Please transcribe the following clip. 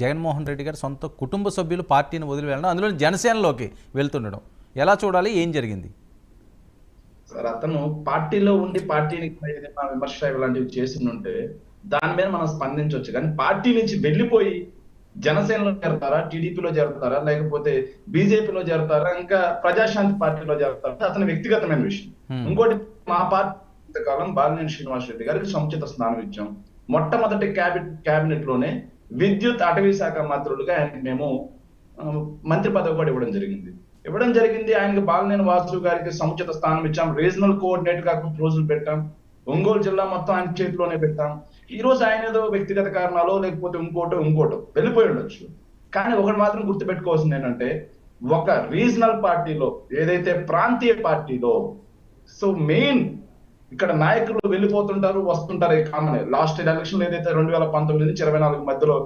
జగన్మోహన్ రెడ్డి గారు సొంత కుటుంబ సభ్యులు పార్టీని వదిలి వెళ్ళడం, అందులో జనసేనలోకి వెళ్తుండడం ఎలా చూడాలి? ఏం జరిగింది? సార్ అతను పార్టీలో ఉండి పార్టీని ఏదైనా విమర్శ ఇలాంటివి చేస్తుంటే దాని మీద మనం స్పందించవచ్చు. కానీ పార్టీ నుంచి వెళ్ళిపోయి జనసేనలో చేరతారా, టీడీపీలో చేరతారా, లేకపోతే బీజేపీలో చేరతారా, ఇంకా ప్రజాశాంతి పార్టీలో చేరతారా అతని వ్యక్తిగతమైన విషయం. ఇంకోటి, మా పార్టీ కాలం బాలినేని శ్రీనివాస్ రెడ్డి గారికి సముచిత స్థానం ఇచ్చాం. మొట్టమొదటి క్యాబినెట్ లోనే విద్యుత్ అటవీ శాఖ మంత్రులుగా ఆయనకి మేము మంత్రి పదవి కూడా ఇవ్వడం జరిగింది. ఆయనకి బాలినేని వాసు గారికి సముచిత స్థానం ఇచ్చాం. రీజనల్ కోఆర్డినేటర్ గా కొన్ని రోజులు పెట్టాం. ఒంగోలు జిల్లా మొత్తం ఆయన చేతిలోనే పెట్టాం. ఈ రోజు ఆయన ఏదో వ్యక్తిగత కారణాలు లేకపోతే ఇంకోటో వెళ్ళిపోయి ఉండొచ్చు. కానీ ఒకటి మాత్రం గుర్తుపెట్టుకోవాల్సింది ఏంటంటే, ఒక రీజనల్ పార్టీలో, ఏదైతే ప్రాంతీయ పార్టీలో, సో మెయిన్ ఇక్కడ నాయకులు వెళ్ళిపోతుంటారు, వస్తుంటారు. ఈ కామన్ లాస్ట్ ఎలక్షన్ ఏదైతే 2019 నుంచి 24 మధ్యలో